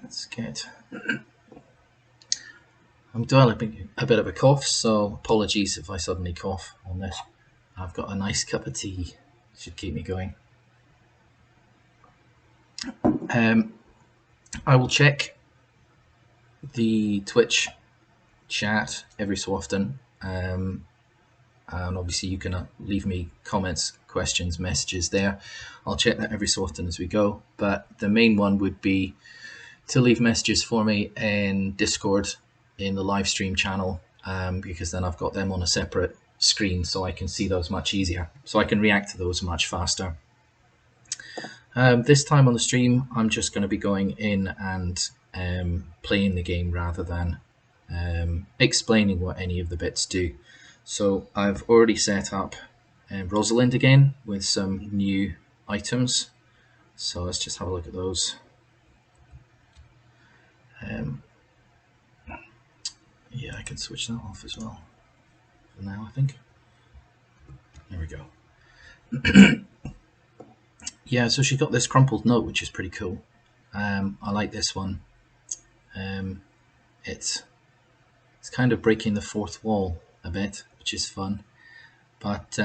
Let's get... I'm developing a bit of a cough, so apologies if I suddenly cough on this. I've got a nice cup of tea, should keep me going. I will check the Twitch chat every so often, and obviously you can leave me comments, questions, messages there. I'll check that every so often as we go, but the main one would be to leave messages for me in Discord in the live stream channel, because then I've got them on a separate screen so I can see those much easier, so I can react to those much faster. This time on the stream I'm just going to be going in and playing the game rather than explaining what any of the bits do. So I've already set up Rosalind again with some new items, so let's just have a look at those. Yeah, I can switch that off as well for now, I think. There we go. Yeah, so she got this crumpled note, which is pretty cool. I like this one. It's kind of breaking the fourth wall a bit, which is fun. But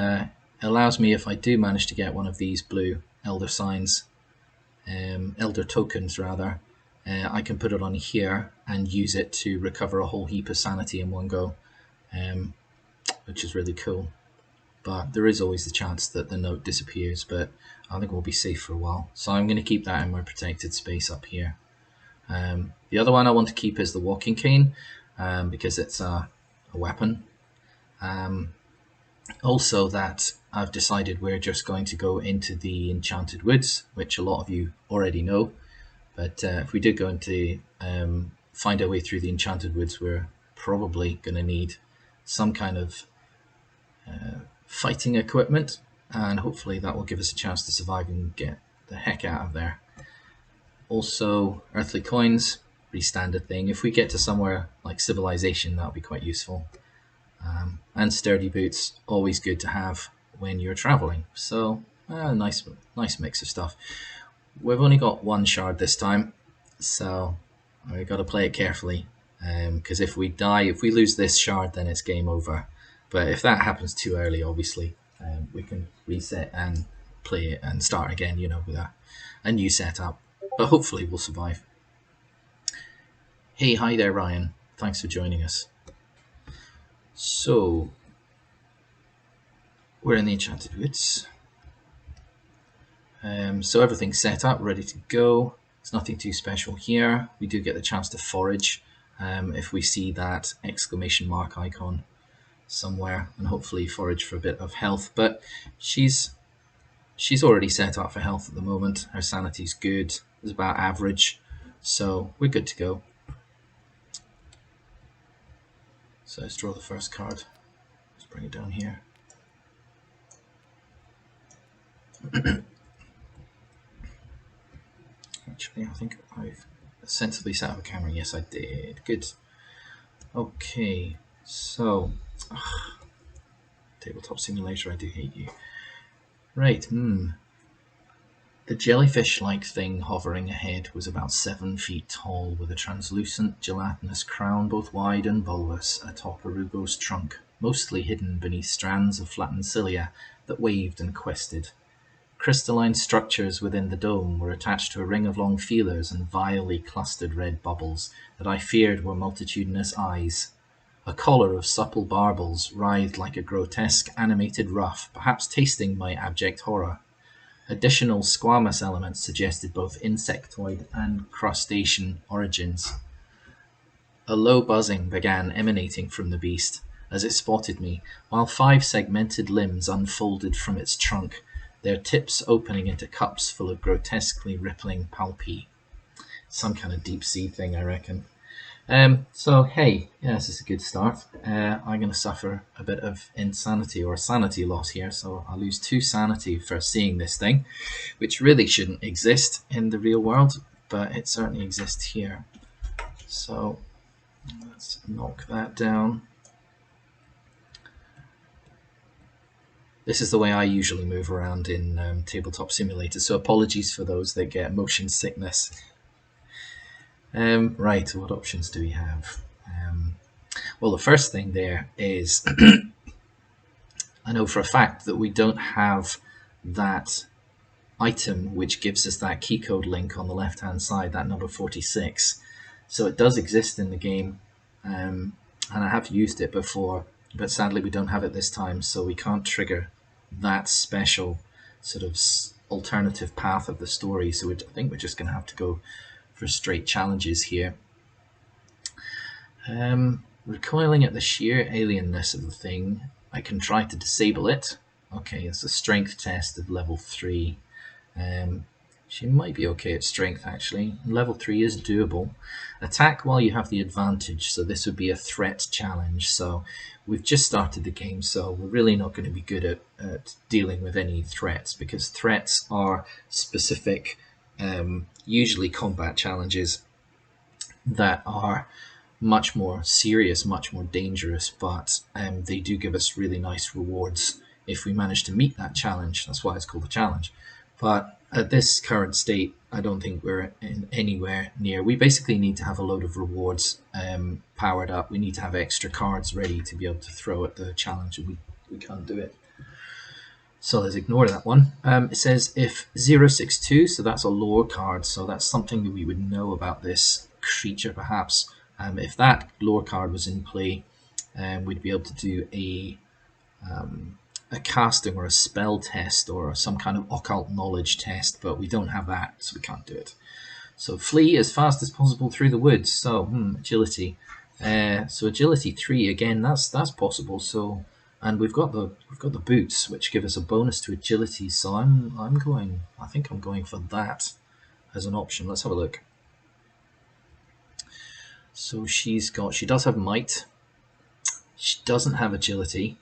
allows me, if I do manage to get one of these blue elder signs, elder tokens rather, I can put it on here and use it to recover a whole heap of sanity in one go, which is really cool. But there is always the chance that the note disappears, but I think we'll be safe for a while. So I'm going to keep that in my protected space up here. The other one I want to keep is the walking cane, because it's a weapon. Also, that I've decided we're just going to go into the Enchanted Woods, which a lot of you already know. But if we did go into find our way through the Enchanted Woods, we're probably going to need some kind of fighting equipment, and hopefully that will give us a chance to survive and get the heck out of there. Also, earthly coins, pretty standard thing. If we get to somewhere like civilization, that'll be quite useful. And sturdy boots, always good to have when you're traveling. So nice mix of stuff. We've only got one shard this time, so we've got to play it carefully, because if we lose this shard, then it's game over. But if that happens too early, obviously, we can reset and play it and start again, you know, with a new setup. But hopefully we'll survive. Hey, hi there, Ryan. Thanks for joining us. So, we're in the Enchanted Woods. So everything's set up, ready to go. There's nothing too special here. We do get the chance to forage if we see that exclamation mark icon somewhere, and hopefully forage for a bit of health. But she's already set up for health at the moment. Her sanity's good. It's about average, so we're good to go. So let's draw the first card. Let's bring it down here. Actually, I think I've sensibly set up a camera. Yes, I did. Good. Okay, so Tabletop Simulator, I do hate you. Right, The jellyfish-like thing hovering ahead was about 7 feet tall, with a translucent, gelatinous crown both wide and bulbous atop Arugo's trunk, mostly hidden beneath strands of flattened cilia that waved and quested. Crystalline structures within the dome were attached to a ring of long feelers and vilely clustered red bubbles that I feared were multitudinous eyes. A collar of supple barbels writhed like a grotesque animated ruff, perhaps tasting my abject horror. Additional squamous elements suggested both insectoid and crustacean origins. A low buzzing began emanating from the beast as it spotted me, while 5 segmented limbs unfolded from its trunk, their tips opening into cups full of grotesquely rippling palpi. Some kind of deep sea thing, I reckon. So, hey, yeah, this is a good start. I'm going to suffer a bit of insanity or sanity loss here, so I'll lose 2 sanity for seeing this thing, which really shouldn't exist in the real world, but it certainly exists here. So, let's knock that down. This is the way I usually move around in Tabletop Simulator, so apologies for those that get motion sickness. Right, what options do we have? Well, the first thing there is I know for a fact that we don't have that item which gives us that key code link on the left hand side, that number 46. So it does exist in the game, and I have used it before, but sadly we don't have it this time, so we can't trigger that special sort of alternative path of the story. So I think we're just going to have to go for straight challenges here. Recoiling at the sheer alienness of the thing, I can try to disable it. Okay, it's a strength test of level 3. She might be okay at strength, actually. Level 3 is doable. Attack while you have the advantage, so this would be a threat challenge. So we've just started the game, so we're really not going to be good at dealing with any threats, because threats are specific, usually combat challenges that are much more serious, much more dangerous, but they do give us really nice rewards if we manage to meet that challenge. That's why it's called a challenge. But at this current state, I don't think we're anywhere near. We basically need to have a load of rewards powered up. We need to have extra cards ready to be able to throw at the challenge, and we can't do it. So let's ignore that one. It says if 062, so that's a lore card, so that's something that we would know about this creature perhaps. If that lore card was in play, we'd be able to do a casting or a spell test or some kind of occult knowledge test, but we don't have that, so we can't do it. So flee as fast as possible through the woods. So agility. So agility 3 again. That's possible. So and we've got the boots, which give us a bonus to agility. So I think I'm going for that as an option. Let's have a look. So she does have might. She doesn't have agility.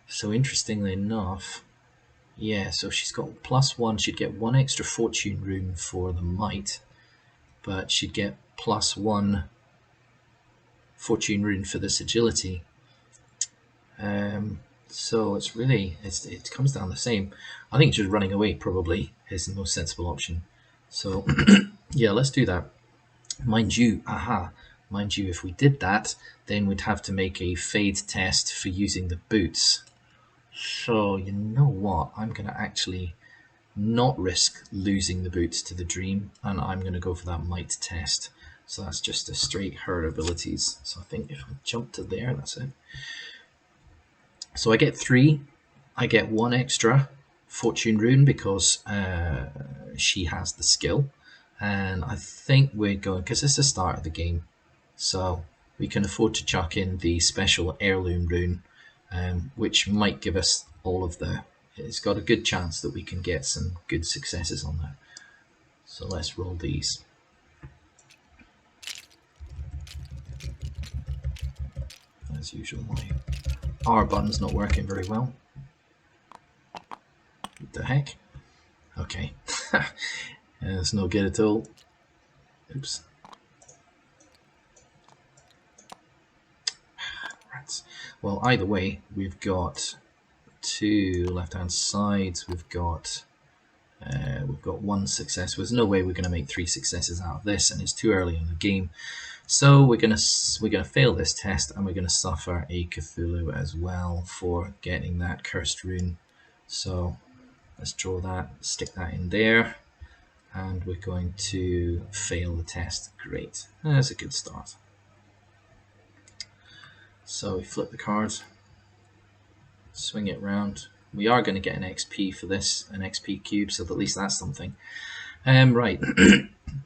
So interestingly enough, yeah, so she's got +1. She'd get 1 extra fortune rune for the might, but she'd get +1 fortune rune for this agility. So it's really, it comes down the same. I think just running away probably is the most sensible option. So yeah, let's do that. Mind you, if we did that, then we'd have to make a fade test for using the boots. So you know what, I'm going to actually not risk losing the boots to the dream, and I'm going to go for that might test. So that's just a straight her abilities. So I think if I jump to there, that's it. So I get 3. I get 1 extra fortune rune because she has the skill. And I think we're going, because it's the start of the game, so we can afford to chuck in the special heirloom rune, which might give us all of the, it's got a good chance that we can get some good successes on that. So let's roll these. As usual, my R button's not working very well. What the heck? Okay. It's no good at all. Oops. Right. Well, either way, we've got 2 left-hand sides. We've got 1 success. There's no way we're going to make 3 successes out of this, and it's too early in the game. So we're gonna fail this test, and we're gonna suffer a Cthulhu as well for getting that cursed rune. So let's draw that, stick that in there, and we're going to fail the test. Great, that's a good start. So we flip the card, swing it round. We are going to get an XP for this, an XP cube, so at least that's something. Right.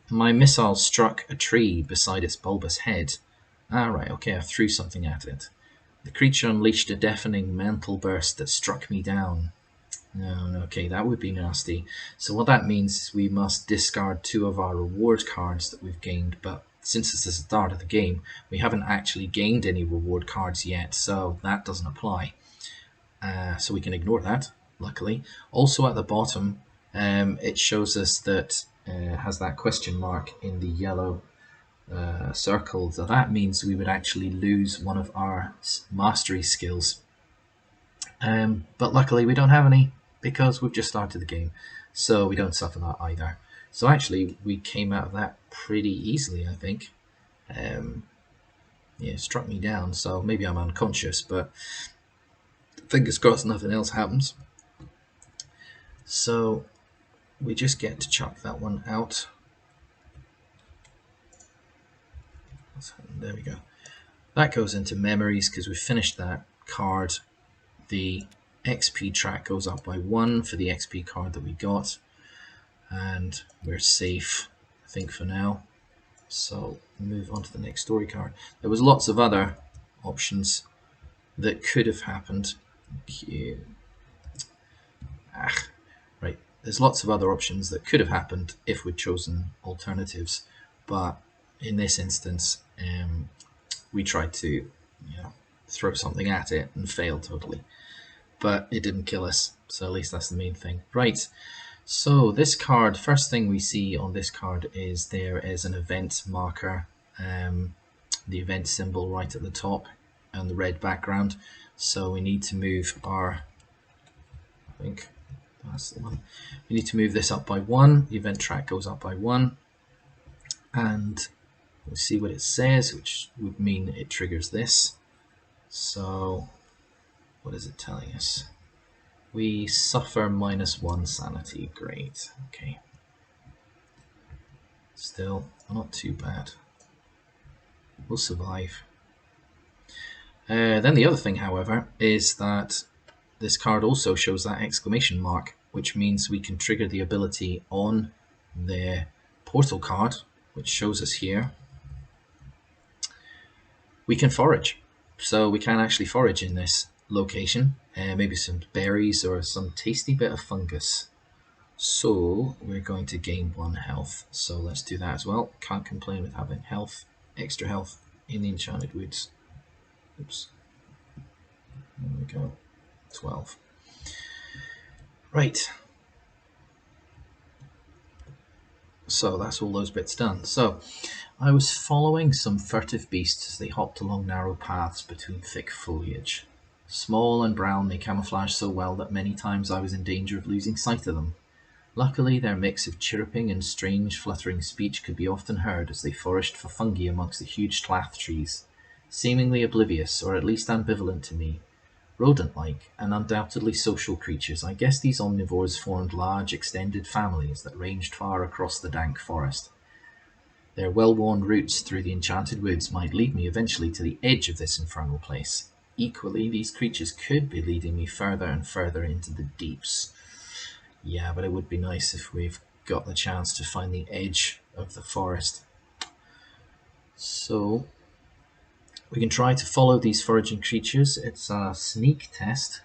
My missile struck a tree beside its bulbous head. Right, okay, I threw something at it. The creature unleashed a deafening mental burst that struck me down. No, okay, that would be nasty. So what that means is we must discard 2 of our reward cards that we've gained, but since it's the start of the game, we haven't actually gained any reward cards yet, so that doesn't apply. So we can ignore that, luckily. Also at the bottom, it shows us that has that question mark in the yellow circle. So that means we would actually lose one of our mastery skills. But luckily we don't have any because we've just started the game. So we don't suffer that either. So actually, we came out of that pretty easily, I think. Yeah, it struck me down, so maybe I'm unconscious, but fingers crossed nothing else happens. So we just get to chuck that one out. There we go. That goes into memories because we finished that card. The XP track goes up by 1 for the XP card that we got, and we're safe, I think, for now. So move on to the next story card. There was lots of other options that could have happened. Right. There's lots of other options that could have happened if we'd chosen alternatives, but in this instance, we tried to, throw something at it and failed totally. But it didn't kill us, so at least that's the main thing. Right. So this card, first thing we see on this card is there is an event marker, the event symbol right at the top and the red background. So we need to move our, I think that's the one. We need to move this up by 1. The event track goes up by 1. And we'll see what it says, which would mean it triggers this. So what is it telling us? We suffer -1 sanity. Great. Okay. Still not too bad. We'll survive. Then the other thing, however, is that this card also shows that exclamation mark, which means we can trigger the ability on the portal card, which shows us here. We can forage. So we can actually forage in this location, maybe some berries or some tasty bit of fungus. So we're going to gain 1 health. So let's do that as well. Can't complain with having health, extra health in the Enchanted Woods. Oops. There we go. 12. Right. So that's all those bits done. So I was following some furtive beasts as they hopped along narrow paths between thick foliage. Small and brown, they camouflaged so well that many times I was in danger of losing sight of them. Luckily, their mix of chirruping and strange fluttering speech could be often heard as they foraged for fungi amongst the huge tlath trees, seemingly oblivious, or at least ambivalent to me. Rodent-like and undoubtedly social creatures, I guess these omnivores formed large, extended families that ranged far across the dank forest. Their well-worn routes through the Enchanted Woods might lead me eventually to the edge of this infernal place. Equally, these creatures could be leading me further and further into the deeps. Yeah, but it would be nice if we've got the chance to find the edge of the forest. So we can try to follow these foraging creatures. It's a sneak test,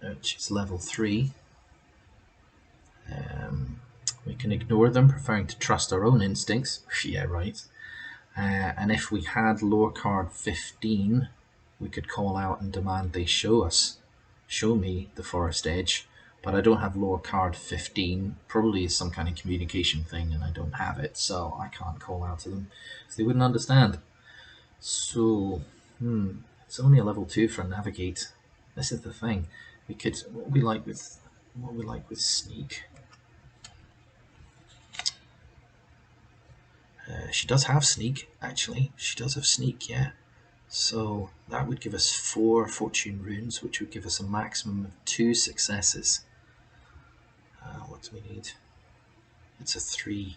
which is level 3. We can ignore them, preferring to trust our own instincts. Yeah, right. And if we had lore card 15, we could call out and demand they show me the forest edge. But I don't have lore card 15. Probably some kind of communication thing, and I don't have it, so I can't call out to them because they wouldn't understand. So, it's only a level 2 for navigate. This is the thing. We could what we like with sneak. She does have sneak, actually. She does have sneak, yeah. So that would give us 4 fortune runes, which would give us a maximum of 2 successes. What do we need? It's a 3.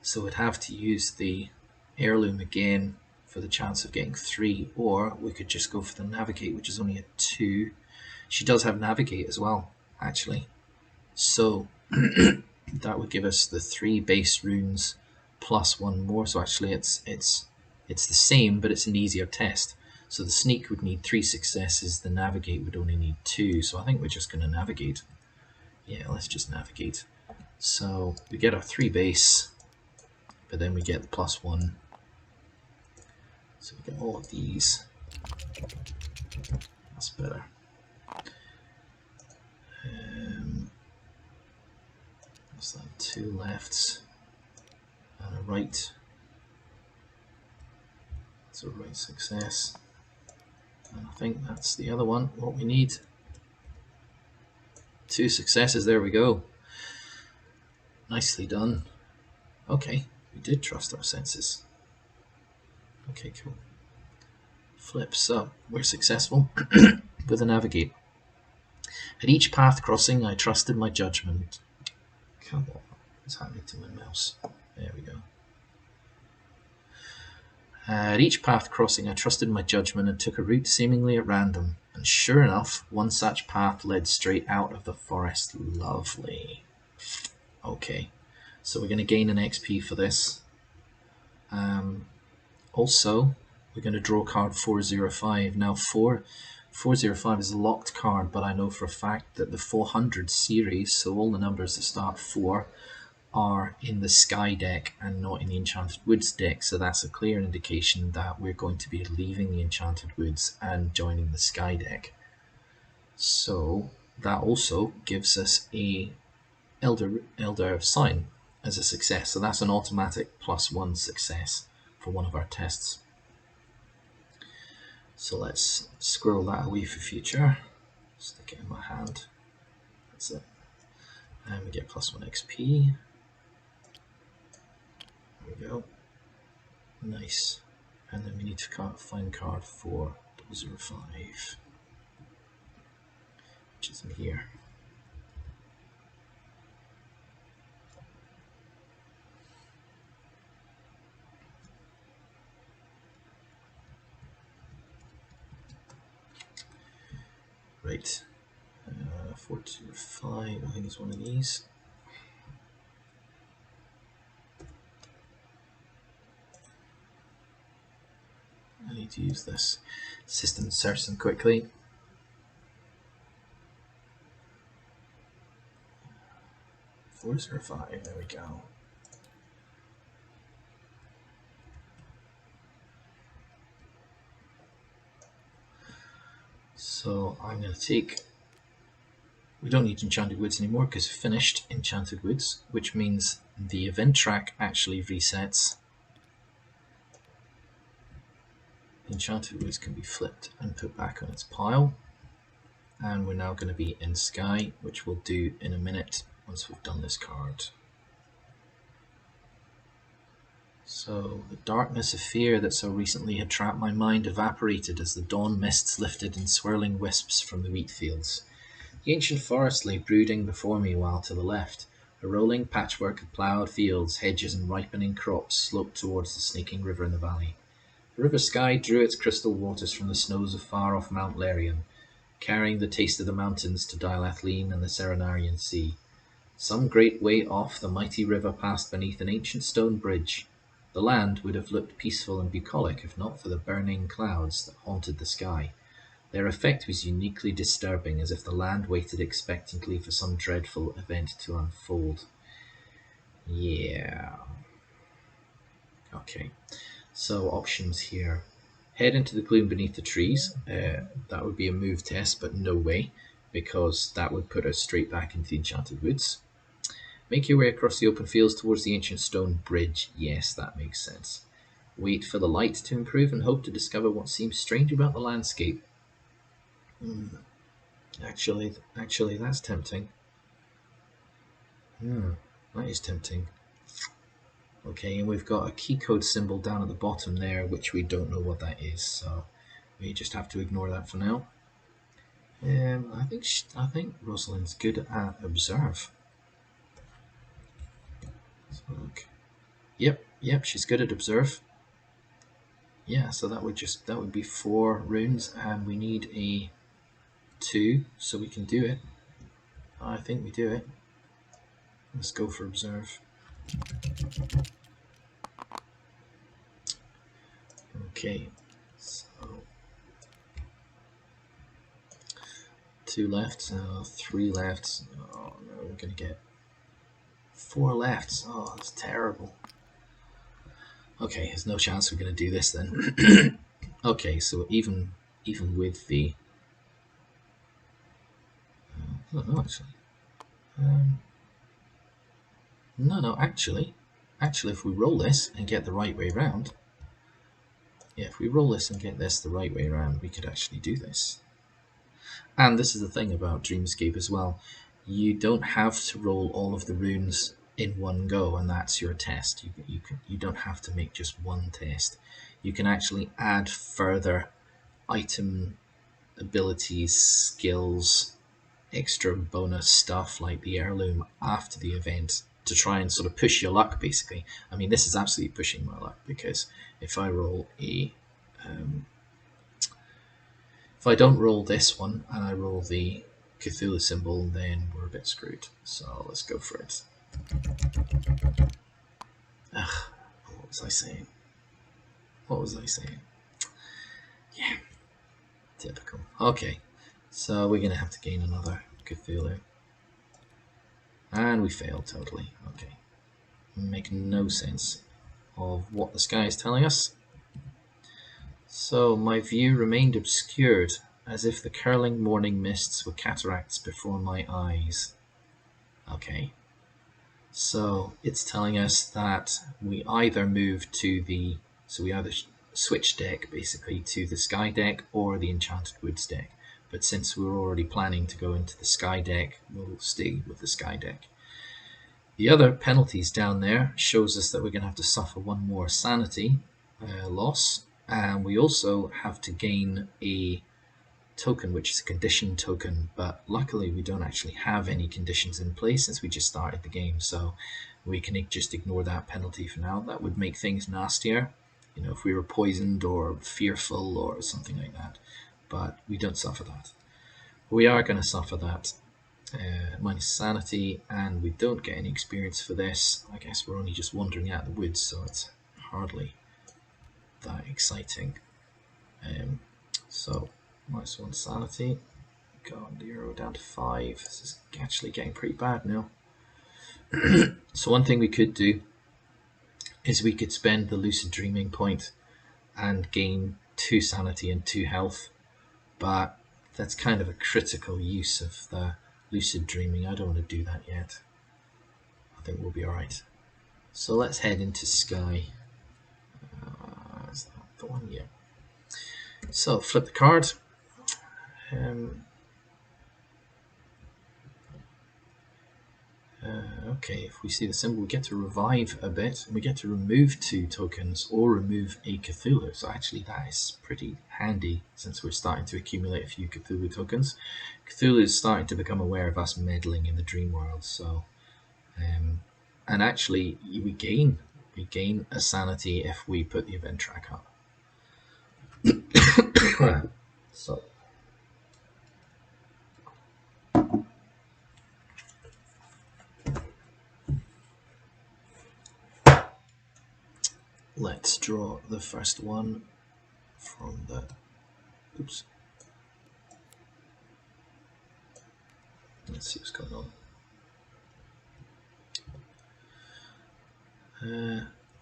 So we'd have to use the heirloom again for the chance of getting 3, or we could just go for the navigate, which is only a 2. She does have navigate as well, actually. So that would give us the 3 base runes plus 1 more. So actually it's the same, but it's an easier test. So the sneak would need 3 successes, the navigate would only need 2. So I think we're just going to navigate. Yeah, let's just navigate. So we get our 3 base, but then we get the plus 1. So we get all of these. That's better. What's that? 2 lefts and a right. That's a right success. And I think that's the other one, what we need. 2 successes, there we go. Nicely done. Okay, we did trust our senses. Okay, cool. Flip, so we're successful with a navigate. At each path crossing, I trusted my judgment. Come on, what's happening to my mouse? There we go. At each path crossing, I trusted my judgment and took a route seemingly at random. And sure enough, one such path led straight out of the forest. Lovely. Okay, so we're going to gain an XP for this. Also, we're going to draw card 405. Now, 405 is a locked card, but I know for a fact that the 400 series, so all the numbers that start 4, are in the Sky deck and not in the Enchanted Woods deck, so that's a clear indication that we're going to be leaving the Enchanted Woods and joining the Sky deck. So that also gives us a Elder Sign as a success, so that's an automatic +1 success for one of our tests. So let's squirrel that away for future. Stick it in my hand. That's it. And we get +1 XP. There we go. Nice. And then we need to find card 4005, which is in here. Right. 425, I think it's one of these. I need to use this system to search them quickly. $405, there we go. So I'm going to take, we don't need Enchanted Woods anymore because we've finished Enchanted Woods, which means the event track actually resets. Enchanted Woods can be flipped and put back on its pile. And we're now going to be in Sky, which we'll do in a minute once we've done this card. So the darkness of fear that so recently had trapped my mind evaporated as the dawn mists lifted in swirling wisps from the wheat fields. The ancient forest lay brooding before me, while to the left, a rolling patchwork of ploughed fields, hedges and ripening crops sloped towards the snaking river in the valley. The river Sky drew its crystal waters from the snows of far-off Mount Larian, carrying the taste of the mountains to Dilathleen and the Serenarian Sea. Some great way off, the mighty river passed beneath an ancient stone bridge. The land would have looked peaceful and bucolic if not for the burning clouds that haunted the sky. Their effect was uniquely disturbing, as if the land waited expectantly for some dreadful event to unfold. Yeah. Okay. So options here. Head into the gloom beneath the trees. That would be a move test, but no way, because that would put us straight back into the Enchanted Woods. Make your way across the open fields towards the ancient stone bridge. Yes, that makes sense. Wait for the light to improve and hope to discover what seems strange about the landscape. Actually, that's tempting. That is tempting. Okay, and we've got a key code symbol down at the bottom there, which we don't know what that is, so we just have to ignore that for now. I think Rosalind's good at observe. Let's look. Yep, she's good at observe. Yeah, so that would be 4 runes, and we need a 2, so we can do it. I think we do it. Let's go for observe. Okay, so 2 left, 3 left. Oh no, we're gonna get 4 left. Oh, that's terrible. Okay, there's no chance we're gonna do this then. Okay, so even with the I don't know actually. No, actually, if we roll this and get the right way around, if we roll this and get this the right way around, we could actually do this. And this is the thing about DreamEscape as well. you don't have to roll all of the runes in one go, and that's your test. You don't have to make just one test. You can actually add further item abilities, skills, extra bonus stuff like the heirloom after the event to try and sort of push your luck, basically. I mean, this is absolutely pushing my luck, because if I roll if I don't roll this one and I roll the Cthulhu symbol, then we're a bit screwed. So let's go for it. Ugh, what was I saying? Yeah, typical. Okay, so we're going to have to gain another Cthulhu. And we failed totally. Okay. Make no sense of what the sky is telling us. So my view remained obscured, as if the curling morning mists were cataracts before my eyes. Okay. So it's telling us that we either move to the... So we either switch deck, basically, to the sky deck or the Enchanted Woods deck. But since we're already planning to go into the sky deck, we'll stay with the sky deck. The other penalties down there shows us that we're going to have to suffer one more sanity loss, and we also have to gain a token, which is a condition token, but luckily we don't actually have any conditions in place since we just started the game, so we can just ignore that penalty for now. That would make things nastier, you know, if we were poisoned or fearful or something like that, but we don't suffer that. We are going to suffer that minus sanity, and we don't get any experience for this. I guess we're only just wandering out the woods, so it's hardly that exciting. So minus 1 sanity, got 0 down to 5. This is actually getting pretty bad now. So one thing we could do is we could spend the lucid dreaming point and gain 2 sanity and 2 health, but that's kind of a critical use of the lucid dreaming. I don't want to do that yet. I think we'll be alright. So let's head into Sky. Is that the one? Yeah. So flip the card. Okay, if we see the symbol, we get to revive a bit, and we get to remove 2 tokens or remove a Cthulhu. So actually that is pretty handy since we're starting to accumulate a few Cthulhu tokens. Cthulhu is starting to become aware of us meddling in the dream world, so and actually we gain a sanity if we put the event track up. So let's draw the first one from the... Oops. Let's see what's going on.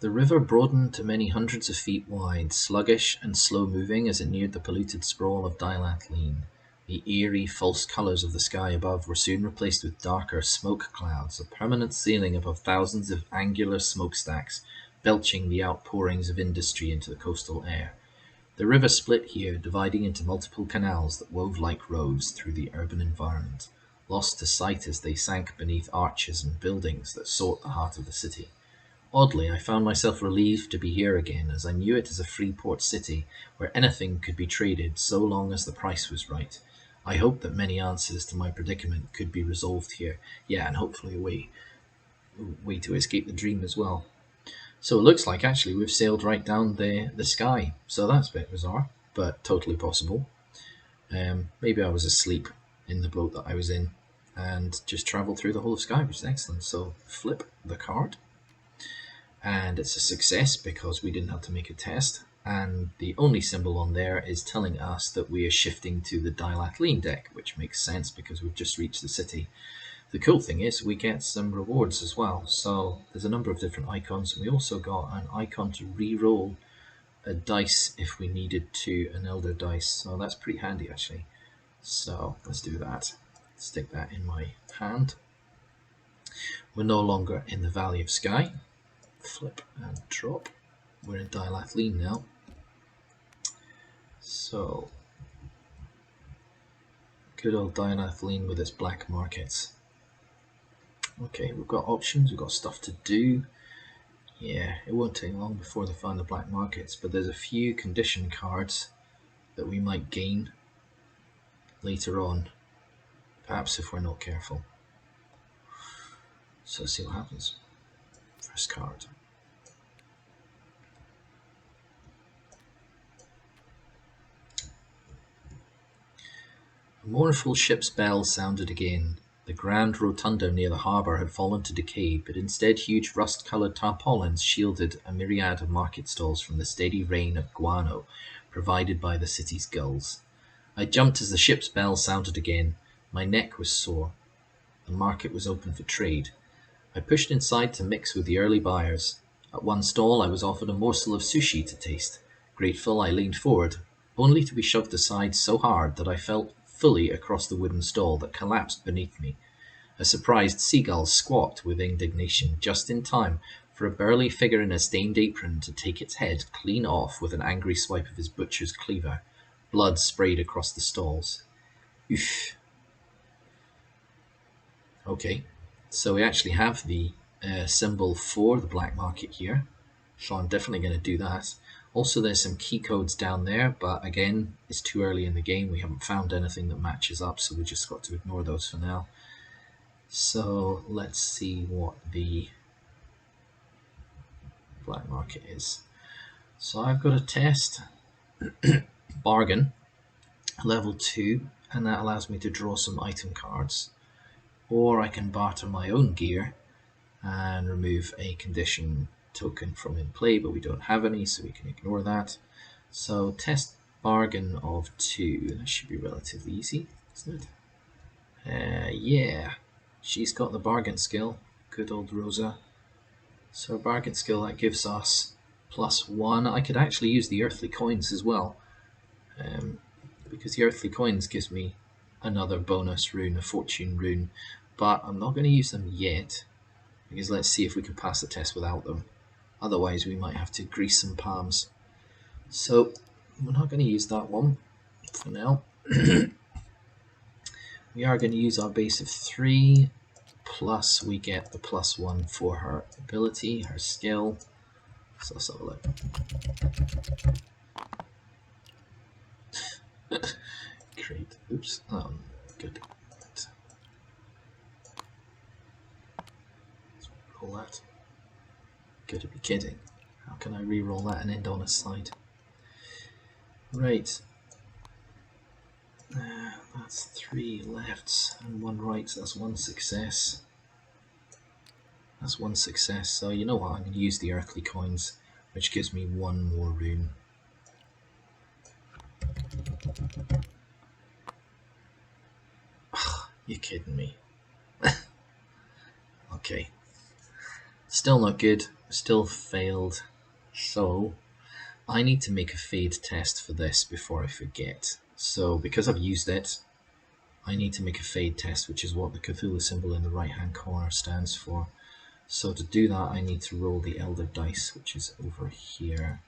The river broadened to many hundreds of feet wide, sluggish and slow-moving as it neared the polluted sprawl of Dilatleen. The eerie, false colours of the sky above were soon replaced with darker smoke clouds, a permanent ceiling above thousands of angular smokestacks, belching the outpourings of industry into the coastal air. The river split here, dividing into multiple canals that wove like roads through the urban environment, lost to sight as they sank beneath arches and buildings that sought the heart of the city. Oddly, I found myself relieved to be here again, as I knew it as a free port city where anything could be traded so long as the price was right. I hoped that many answers to my predicament could be resolved here. Yeah, and hopefully a way to escape the dream as well. So it looks like actually we've sailed right down the sky. So that's a bit bizarre, but totally possible. Maybe I was asleep in the boat that I was in and just travelled through the whole of Sky, which is excellent. So flip the card. And it's a success because we didn't have to make a test, and the only symbol on there is telling us that we are shifting to the Dilatleen deck, which makes sense because we've just reached the city. The cool thing is we get some rewards as well, so there's a number of different icons, and we also got an icon to re-roll a dice if we needed to, an elder dice, so that's pretty handy actually. So let's do that. Stick that in my hand. We're no longer in the Valley of Sky. Flip and drop. We're in Dilatleen now. So, good old Dilatleen with its black markets. Okay, we've got options, we've got stuff to do. Yeah, it won't take long before they find the black markets, but there's a few condition cards that we might gain later on, perhaps if we're not careful. So let's see what happens. First card. A mournful ship's bell sounded again. The grand rotunda near the harbour had fallen to decay, but instead huge rust-coloured tarpaulins shielded a myriad of market stalls from the steady rain of guano provided by the city's gulls. I jumped as the ship's bell sounded again. My neck was sore. The market was open for trade. I pushed inside to mix with the early buyers. At one stall I was offered a morsel of sushi to taste. Grateful, I leaned forward, only to be shoved aside so hard that I fell fully across the wooden stall that collapsed beneath me. A surprised seagull squawked with indignation just in time for a burly figure in a stained apron to take its head clean off with an angry swipe of his butcher's cleaver. Blood sprayed across the stalls. Oof. Okay, so we actually have the symbol for the black market here, so I'm definitely going to do that. Also, there's some key codes down there, but again, it's too early in the game. We haven't found anything that matches up, so we just got to ignore those for now. So let's see what the black market is. So I've got a test, bargain, level 2, and that allows me to draw some item cards. Or I can barter my own gear and remove a condition token from in play, but we don't have any, so we can ignore that. So test bargain of 2. That should be relatively easy, isn't it? Yeah, she's got the bargain skill. Good old Rosa. So bargain skill, that gives us +1. I could actually use the earthly coins as well, because the earthly coins gives me another bonus rune, a fortune rune, but I'm not going to use them yet, because let's see if we can pass the test without them. Otherwise we might have to grease some palms. So we're not going to use that one for now. We are going to use our base of 3, plus we get the +1 for her ability, her skill. So let's have a look. Great. Oops. Good. Let's roll that. Gotta be kidding. How can I re-roll that and end on a side? Right. That's 3 lefts and 1 right, so that's 1 success. That's 1 success, so you know what, I'm going to use the earthly coins, which gives me 1 more rune. You're kidding me. Okay. Still not good, still failed. So, I need to make a fade test for this before I forget. So, because I've used it, I need to make a fade test, which is what the Cthulhu symbol in the right hand corner stands for. So to do that, I need to roll the Elder Dice, which is over here.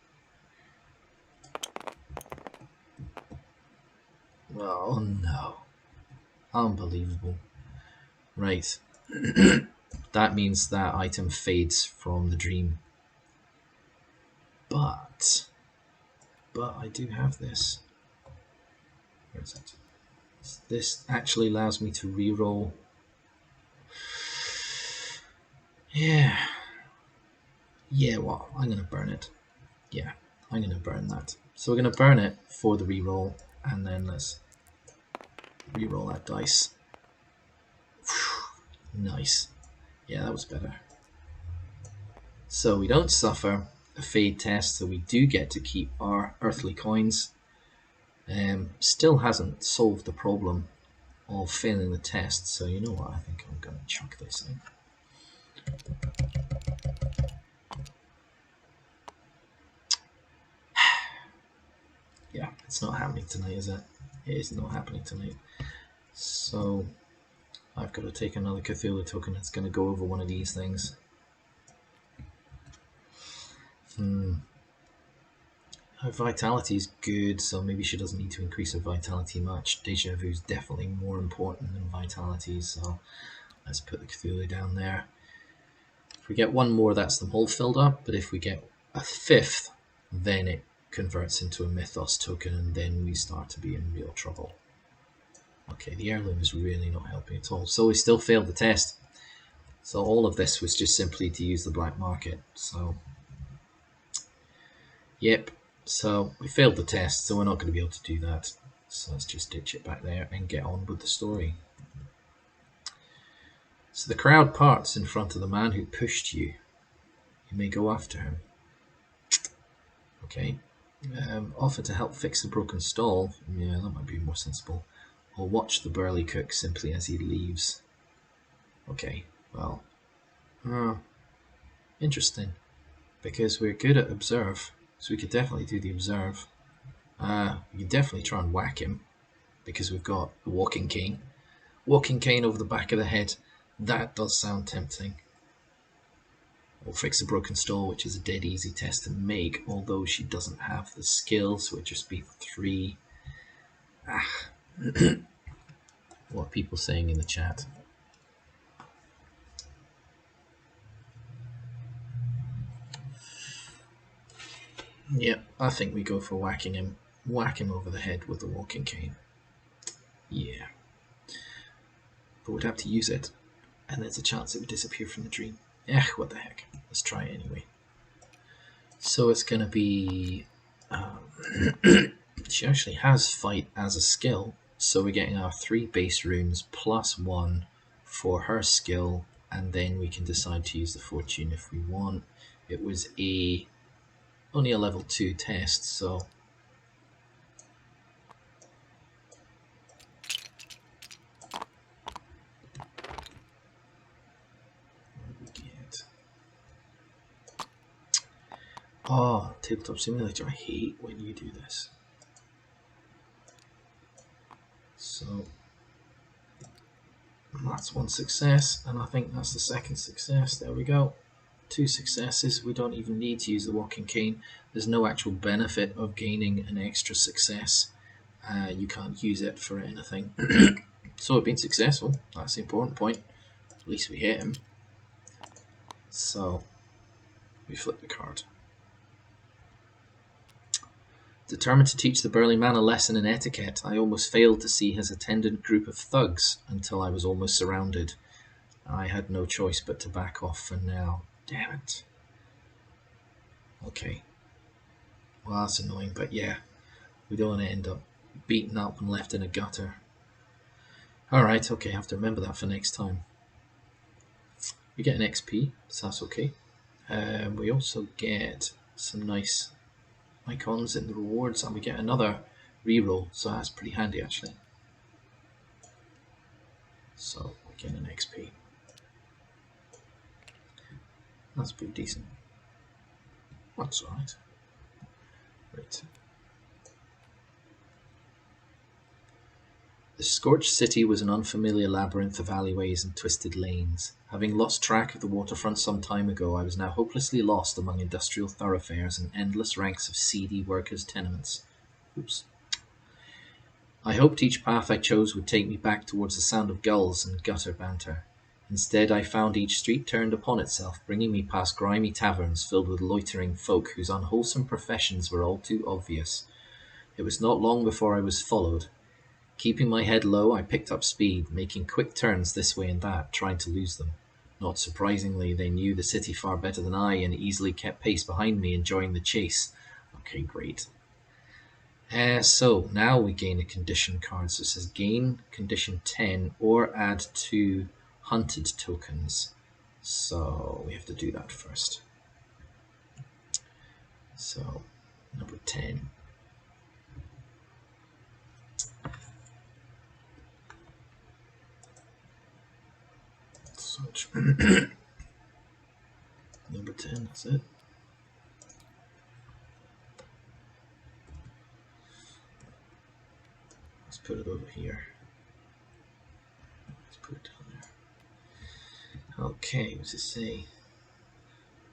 Oh no. Unbelievable. Right. That means that item fades from the dream. But I do have this. Where is it? This actually allows me to re-roll. Yeah, well, I'm going to burn it. Yeah, I'm going to burn that. So we're going to burn it for the re-roll, and then let's re-roll that dice. Nice. Yeah, that was better. So we don't suffer a fade test, so we do get to keep our earthly coins. Still hasn't solved the problem of failing the test, so you know what, I think I'm going to chuck this in. Yeah, it's not happening tonight, is it? It is not happening tonight. So I've got to take another Cthulhu token that's going to go over one of these things. Her vitality is good, so maybe she doesn't need to increase her vitality much. Deja vu is definitely more important than vitality, so Let's put the Cthulhu down there. If we get one more, that's them all filled up, but if we get a fifth, then it converts into a Mythos token, and then we start to be in real trouble. Okay, the heirloom is really not helping at all, so we still failed the test. So all of this was just simply to use the black market. So, yep, so we failed the test, so we're not going to be able to do that. So let's just ditch it back there and get on with the story. So the crowd parts in front of the man who pushed you. You may go after him. Okay. Offer to help fix the broken stall. Yeah, that might be more sensible. Or watch the burly cook simply as he leaves. Okay, well. Interesting. Because we're good at observe. So we could definitely do the observe. We can definitely try and whack him. Because we've got a walking cane. Walking cane over the back of the head. That does sound tempting. We'll fix a broken stall, which is a dead easy test to make, although she doesn't have the skill, so it'd just be 3. What are people saying in the chat? Yep, I think we go for whacking him. Whack him over the head with the walking cane. Yeah. But we'd have to use it, and there's a chance it would disappear from the dream. What the heck. Let's try it anyway. So it's going to be... she actually has fight as a skill, so we're getting our 3 base runes plus 1 for her skill, and then we can decide to use the fortune if we want. It was only a level 2 test, so... Oh, Tabletop Simulator, I hate when you do this. So, that's 1 success, and I think that's the 2nd success. There we go. 2 successes. We don't even need to use the walking cane. There's no actual benefit of gaining an extra success. You can't use it for anything. So we've been successful. That's the important point. At least we hit him. So, we flip the card. Determined to teach the burly man a lesson in etiquette, I almost failed to see his attendant group of thugs until I was almost surrounded. I had no choice but to back off for now. Damn it. Okay. Well, that's annoying, but yeah. We don't want to end up beaten up and left in a gutter. Alright, okay, I have to remember that for next time. We get an XP, so that's okay. We also get some nice icons in the rewards, and we get another reroll, so that's pretty handy actually. So we get an XP. That's pretty decent. That's alright. Right. The Scorched City was an unfamiliar labyrinth of alleyways and twisted lanes. Having lost track of the waterfront some time ago, I was now hopelessly lost among industrial thoroughfares and endless ranks of seedy workers' tenements. Oops. I hoped each path I chose would take me back towards the sound of gulls and gutter banter. Instead, I found each street turned upon itself, bringing me past grimy taverns filled with loitering folk whose unwholesome professions were all too obvious. It was not long before I was followed. Keeping my head low, I picked up speed, making quick turns this way and that, trying to lose them. Not surprisingly, they knew the city far better than I and easily kept pace behind me, enjoying the chase. Okay, great. So now we gain a condition card. So it says gain condition 10 or add 2 hunted tokens. So we have to do that first. So number 10. Number 10, that's it. Let's put it over here. Let's put it down there. Okay, what's it say?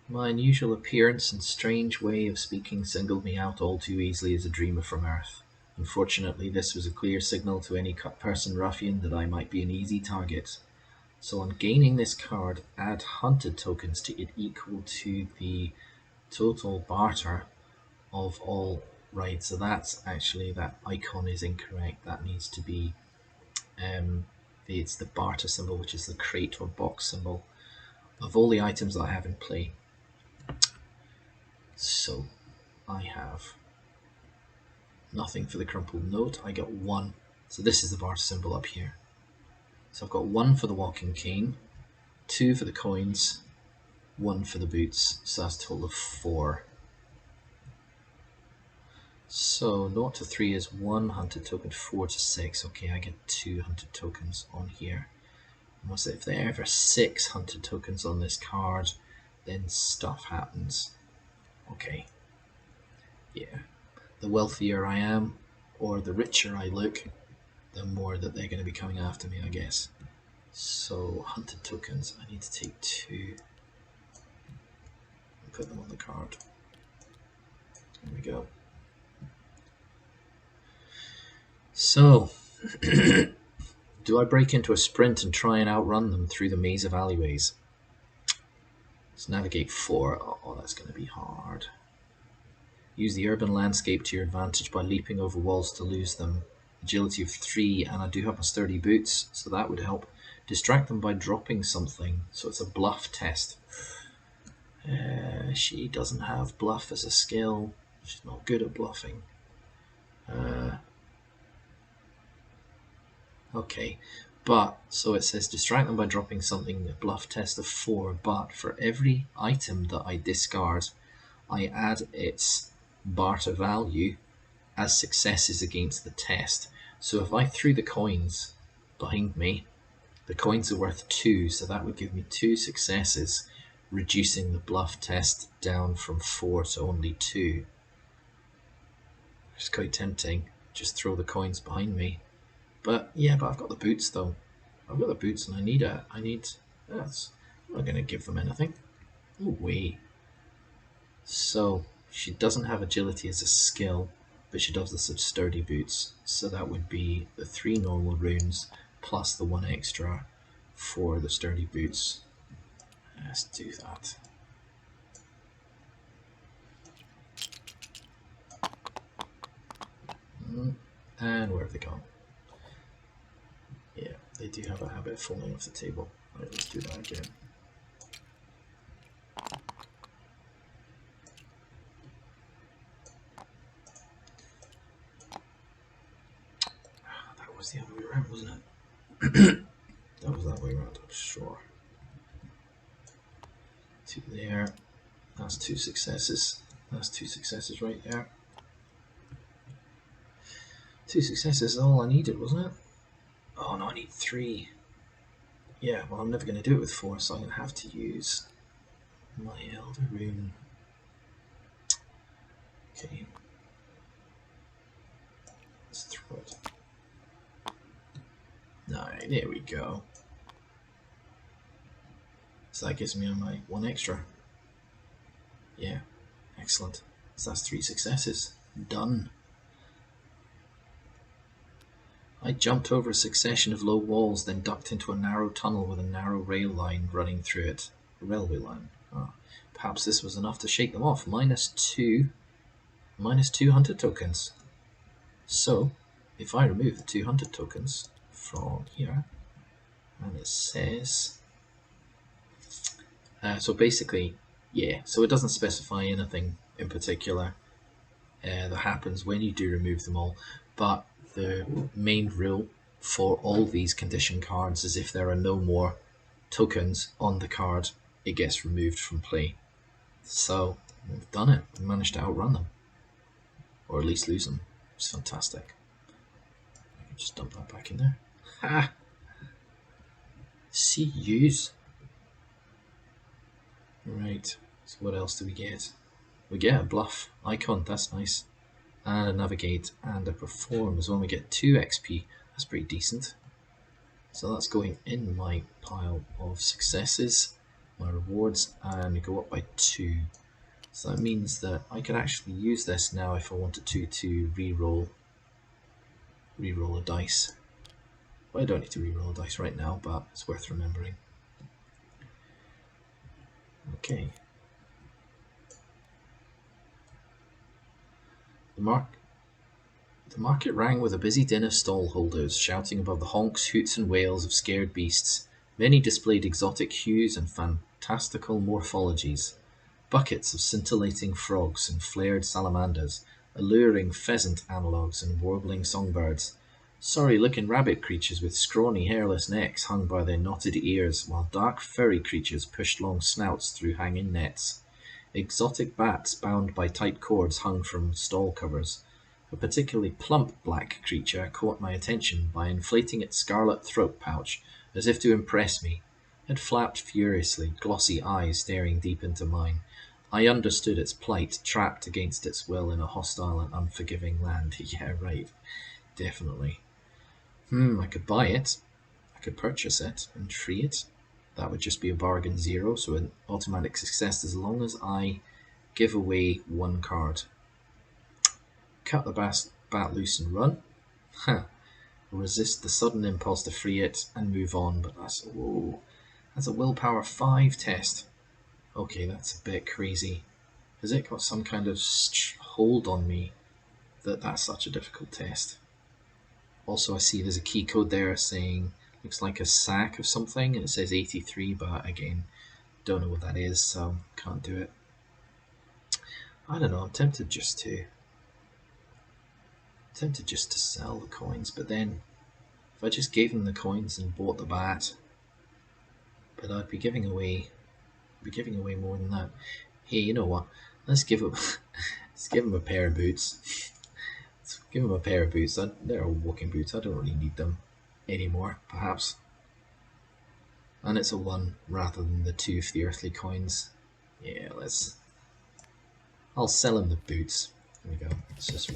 My unusual appearance and strange way of speaking singled me out all too easily as a dreamer from Earth. Unfortunately, this was a clear signal to any cut-person ruffian that I might be an easy target. So on gaining this card, add hunted tokens to it equal to the total barter of all. Right, so that's actually, that icon is incorrect. That needs to be, it's the barter symbol, which is the crate or box symbol of all the items that I have in play. So I have nothing for the crumpled note. I get 1. So this is the barter symbol up here. So I've got 1 for the walking cane, 2 for the coins, 1 for the boots. So that's a total of 4. So 0 to 3 is 1 hunted token, 4 to 6. Okay, I get 2 hunted tokens on here. And what's it? If there are ever 6 hunted tokens on this card, then stuff happens. Okay. Yeah. The wealthier I am, or the richer I look, the more that they're going to be coming after me, I guess. So, hunted tokens, I need to take 2 and put them on the card. There we go. So, do I break into a sprint and try and outrun them through the maze of alleyways? Let's navigate 4. Oh, that's going to be hard. Use the urban landscape to your advantage by leaping over walls to lose them. Agility of 3, and I do have my sturdy boots, so that would help. Distract them by dropping something, so it's a bluff test. She doesn't have bluff as a skill. She's not good at bluffing. Okay, but, so it says distract them by dropping something, a bluff test of 4, but for every item that I discard, I add its barter value as successes against the test. So if I threw the coins behind me, the coins are worth 2, so that would give me 2 successes, reducing the bluff test down from 4 to only 2. It's quite tempting, just throw the coins behind me. But yeah, but I've got the boots though. I've got the boots and I need, that's, I'm not going to give them anything. No way. So she doesn't have agility as a skill, but she does the sturdy boots. So that would be the 3 normal runes plus the 1 extra for the sturdy boots. Let's do that. And where have they gone? Yeah, they do have a habit of falling off the table. Right, let's do that again. That was the other way around, wasn't it? That was that way around, I'm sure. 2 there. That's 2 successes. That's 2 successes right there. 2 successes is all I needed, wasn't it? Oh no, I need 3. Yeah, well, I'm never going to do it with 4, so I'm going to have to use my Elder Rune. Okay. Let's throw it. Alright, there we go. So that gives me my 1 extra. Yeah, excellent. So that's 3 successes. Done. I jumped over a succession of low walls, then ducked into a narrow tunnel with a narrow rail line running through it. A railway line. Oh, perhaps this was enough to shake them off. -2. -2 hunted tokens. So, if I remove the 2 hunted tokens from here, and it says... so basically, yeah, so it doesn't specify anything in particular that happens when you do remove them all, but the main rule for all these condition cards is if there are no more tokens on the card, it gets removed from play. So we've done it. We managed to outrun them, or at least lose them. It's fantastic. I can just dump that back in there. Ha! See yous. Right, so what else do we get? We get a bluff icon, that's nice. And a navigate and a perform as well. We get 2 XP, that's pretty decent. So that's going in my pile of successes, my rewards, and go up by 2. So that means that I could actually use this now if I wanted to re-roll a dice. Well, I don't need to reroll dice right now, but it's worth remembering. Okay. The market rang with a busy din of stallholders, shouting above the honks, hoots, and wails of scared beasts. Many displayed exotic hues and fantastical morphologies. Buckets of scintillating frogs and flared salamanders, alluring pheasant analogues and warbling songbirds. Sorry-looking rabbit creatures with scrawny, hairless necks hung by their knotted ears, while dark, furry creatures pushed long snouts through hanging nets. Exotic bats bound by tight cords hung from stall covers. A particularly plump black creature caught my attention by inflating its scarlet throat pouch, as if to impress me. It flapped furiously, glossy eyes staring deep into mine. I understood its plight, trapped against its will in a hostile and unforgiving land. Yeah, right. Definitely. I could buy it. I could purchase it and free it. That would just be a bargain 0, so an automatic success as long as I give away 1 card. Cut the bat loose and run. Resist the sudden impulse to free it and move on, but that's a willpower 5 test. Okay, that's a bit crazy. Has it got some kind of hold on me that's such a difficult test? Also, I see there's a key code there saying, looks like a sack of something, and it says 83, but again, don't know what that is, so can't do it. I don't know, I'm tempted just to sell the coins, but then if I just gave them the coins and bought the bat, but I'd be giving away more than that. Hey, you know what? Let's give him a pair of boots. Let's give him a pair of boots. They're walking boots. I don't really need them anymore, perhaps. And it's a 1 rather than the 2 for the earthly coins. Yeah, I'll sell him the boots. There we go. Let's just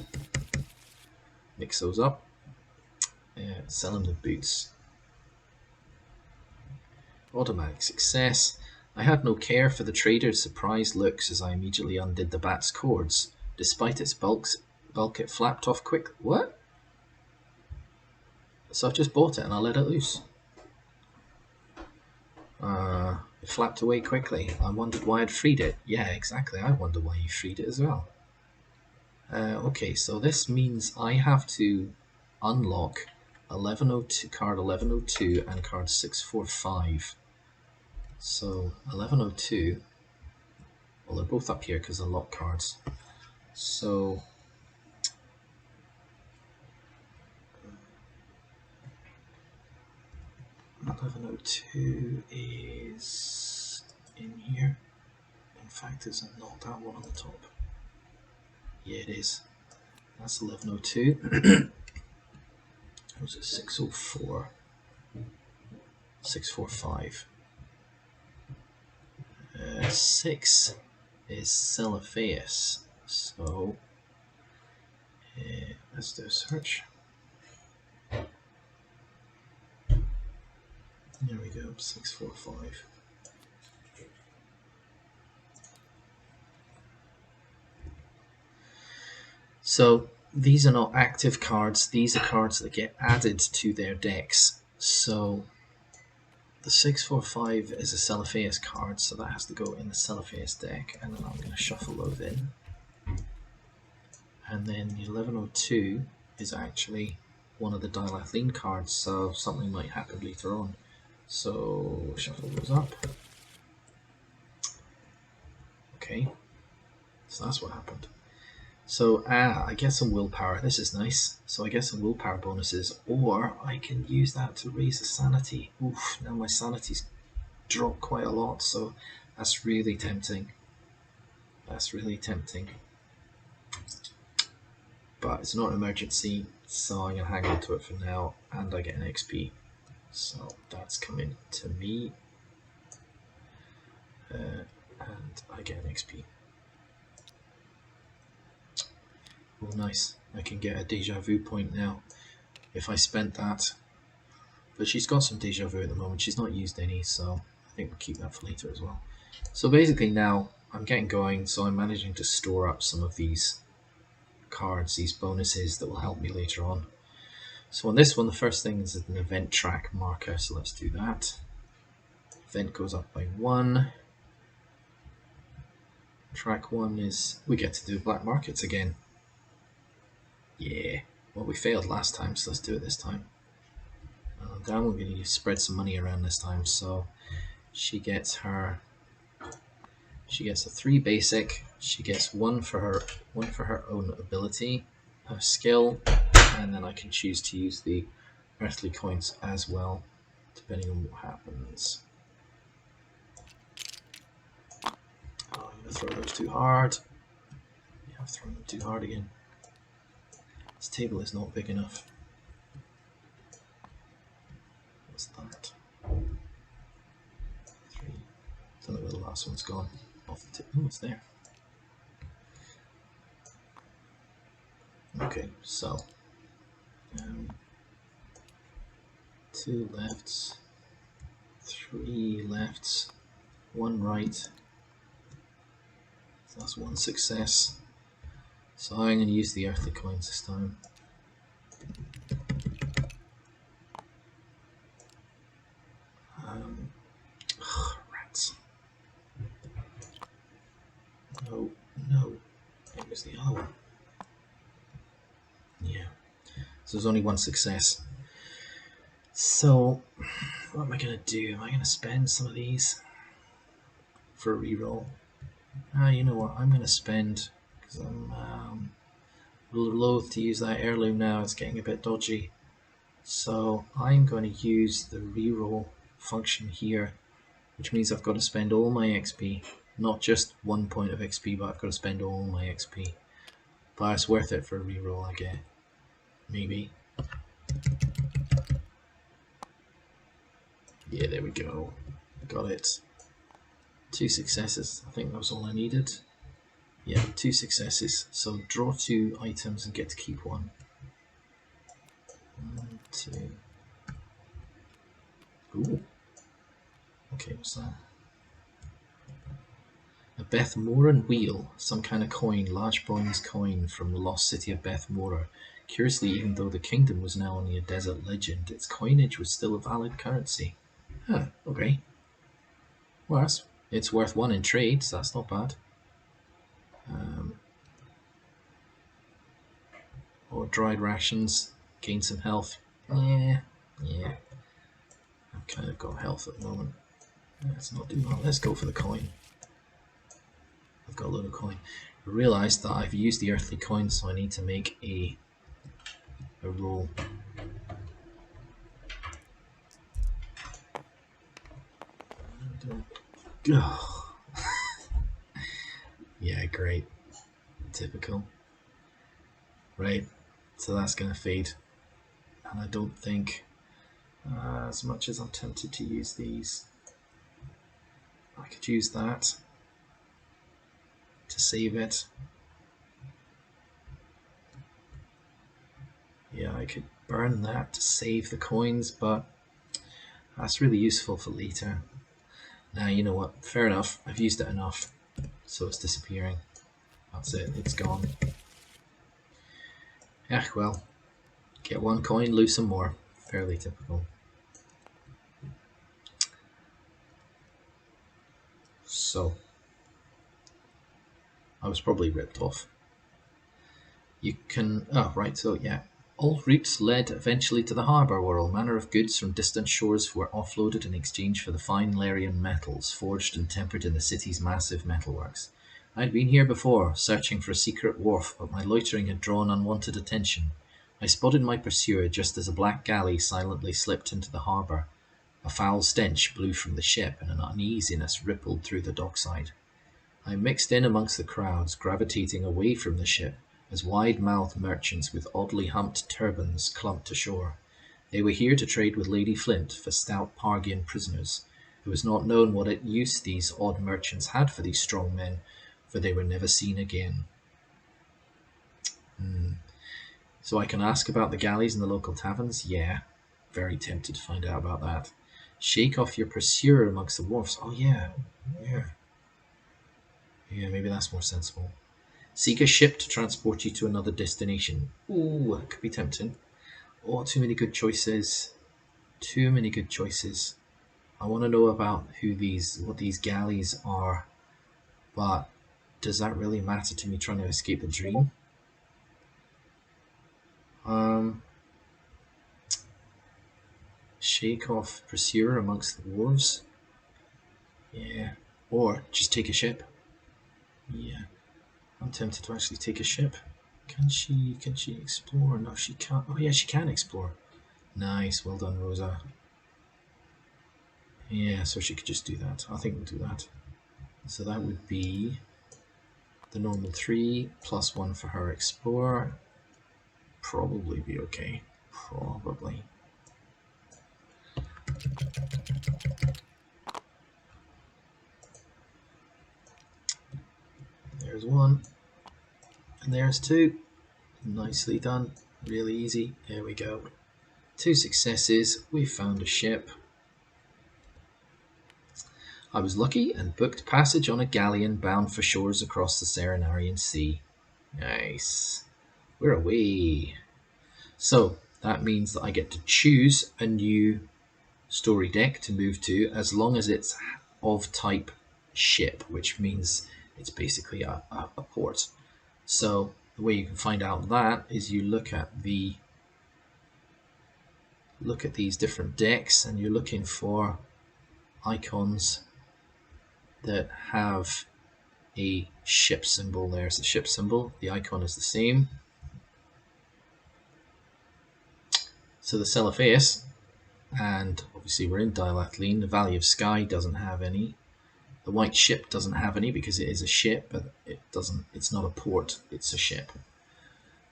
mix those up. Sell him the boots. Automatic success. I had no care for the trader's surprised looks as I immediately undid the bat's cords. Despite its bulk, it flapped off quick. What? So I've just bought it and I let it loose. It flapped away quickly. I wondered why I'd freed it. Yeah, exactly. I wonder why you freed it as well. Okay, so this means I have to unlock 1102, card 1102 and card 645. So 1102, well, they're both up here because they're lock cards. So 1102 is in here. In fact, is it not that one on the top? Yeah, it is. That's 1102. Was it 604? 645. 6 is Celiphaeus. So let's do a search. There we go, 645. So these are not active cards, these are cards that get added to their decks. So the 645 is a Celiphaeus card, so that has to go in the Celiphaeus deck, and then I'm going to shuffle those in. And then the 1102 is actually one of the Dilathline cards, so something might happen later on. So shuffle those up. Okay, so that's what happened. So I get some willpower. This is nice. So I get some willpower bonuses, or I can use that to raise the sanity. Oof, now my sanity's dropped quite a lot, so that's really tempting. That's really tempting. But it's not an emergency, so I'm going to hang on to it for now, and I get an XP. So that's coming to me, and I get an XP. Oh, nice. I can get a deja vu point now if I spent that. But she's got some deja vu at the moment. She's not used any, so I think we'll keep that for later as well. So basically now I'm getting going, so I'm managing to store up some of these cards, these bonuses that will help me later on. So on this one, the first thing is an event track marker, so let's do that. Event goes up by 1. Track 1 is we get to do black markets again. Yeah. Well, we failed last time, so let's do it this time. Then we're going to spread some money around this time. So she gets a 3 basic. She gets 1 for her own ability, her skill, and then I can choose to use the earthly coins as well, depending on what happens. Oh, I'm going to throw those too hard. Yeah, I've thrown them too hard again. This table is not big enough. What's that? 3. Don't know where the last one's gone. Off the tip. Oh, it's there. Okay, so 2 lefts, 3 lefts, 1 right. So that's 1 success. So I'm going to use the earthly coins this time. Rats. No. It was the other one. Yeah. So there's only 1 success. So what am I going to do? Am I going to spend some of these for a reroll? You know what? I'm going to spend, because I'm loath to use that heirloom now. It's getting a bit dodgy. So I'm going to use the reroll function here, which means I've got to spend all my XP, not just 1 point of XP, but I've got to spend all my XP. But it's worth it for a reroll, I get. Maybe. Yeah, there we go. Got it. 2 successes. I think that was all I needed. Yeah, 2 successes. So draw 2 items and get to keep 1. 1, 2. Ooh. Okay, what's that? A Beth Moran wheel, some kind of coin, large bronze coin from the lost city of Beth Mora. Curiously, even though the kingdom was now only a desert legend, its coinage was still a valid currency. Huh, okay. Well, it's worth 1 in trade, so that's not bad. Or dried rations, gain some health. Yeah. I've kind of got health at the moment. Let's not do that. Let's go for the coin. I've got a load of coin. I realised that I've used the earthly coin, so I need to make a roll. Yeah, great. Typical. Right, so that's going to fade. And I don't think, as much as I'm tempted to use these, I could use that to save it. Yeah, I could burn that to save the coins, but that's really useful for later. Now, you know what? Fair enough. I've used it enough, so it's disappearing. That's it. It's gone. Well. Get 1 coin, lose some more. Fairly typical. So, I was probably ripped off. You can... Oh, right, so yeah. All routes led eventually to the harbour, where all manner of goods from distant shores were offloaded in exchange for the fine Larian metals forged and tempered in the city's massive metalworks. I'd been here before, searching for a secret wharf, but my loitering had drawn unwanted attention. I spotted my pursuer just as a black galley silently slipped into the harbour. A foul stench blew from the ship, and an uneasiness rippled through the dockside. I mixed in amongst the crowds, gravitating away from the ship, as wide-mouthed merchants with oddly humped turbans clumped to shore. They were here to trade with Lady Flint for stout Pargian prisoners. It was not known what use these odd merchants had for these strong men, for they were never seen again. So I can ask about the galleys in the local taverns? Yeah. Very tempted to find out about that. Shake off your pursuer amongst the wharfs. Oh, yeah. Yeah, maybe that's more sensible. Seek a ship to transport you to another destination. Ooh, that could be tempting. Oh, too many good choices. Too many good choices. I want to know about what these galleys are, but does that really matter to me trying to escape a dream? Shake off pursuer amongst the wharves. Yeah. Or just take a ship. Yeah. I'm tempted to actually take a ship. Can she explore? No, she can't. Oh yeah, she can explore. Nice, well done, Rosa. Yeah, so she could just do that. I think we'll do that. So that would be the normal 3 plus 1 for her explore. Probably be okay. Probably. There's 1. And there's 2. Nicely done. Really easy. There we go. 2 successes. We found a ship. I was lucky and booked passage on a galleon bound for shores across the Serenarian Sea. Nice. We're away. So that means that I get to choose a new story deck to move to as long as it's of type ship, which means it's basically a port. So the way you can find out that is you look at these different decks and you're looking for icons that have a ship symbol. There's the ship symbol. The icon is the same. So the Celophaeus, and obviously we're in Dialectline. The Valley of Sky doesn't have any. The White Ship doesn't have any because it is a ship, but it's not a port, it's a ship.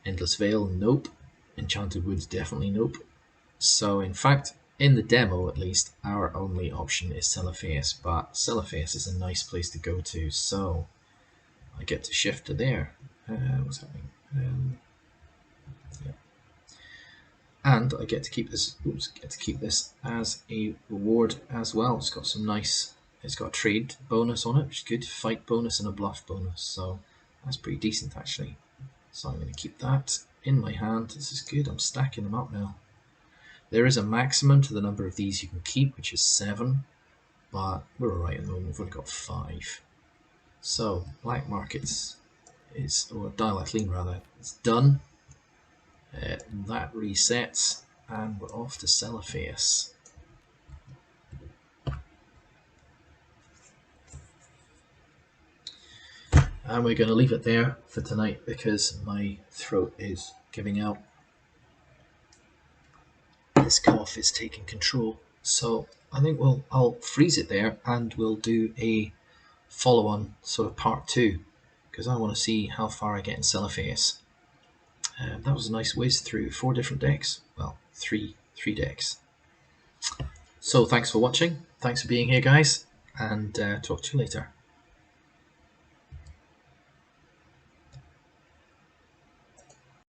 Endless Vale, nope. Enchanted Woods, definitely nope. So in fact, in the demo at least, our only option is Celophaeus, but Celophaeus is a nice place to go to, so I get to shift to there. What's happening? Yeah. And I get to keep this. Get to keep this as a reward as well. It's got some nice. It's got a trade bonus on it, which is good. Fight bonus and a bluff bonus, so that's pretty decent actually. So I'm going to keep that in my hand. This is good. I'm stacking them up now. There is a maximum to the number of these you can keep, which is 7, but we're alright at the moment. We've only got 5. So black markets or Dialectline rather, it's done. That resets, and we're off to Celophaeus. And we're going to leave it there for tonight because my throat is giving out. This cough is taking control. So I think I'll freeze it there and we'll do a follow-on sort of part 2 because I want to see how far I get in Celophaeus. That was a nice whiz through 4 different decks. Well, three decks. So thanks for watching. Thanks for being here, guys, and talk to you later.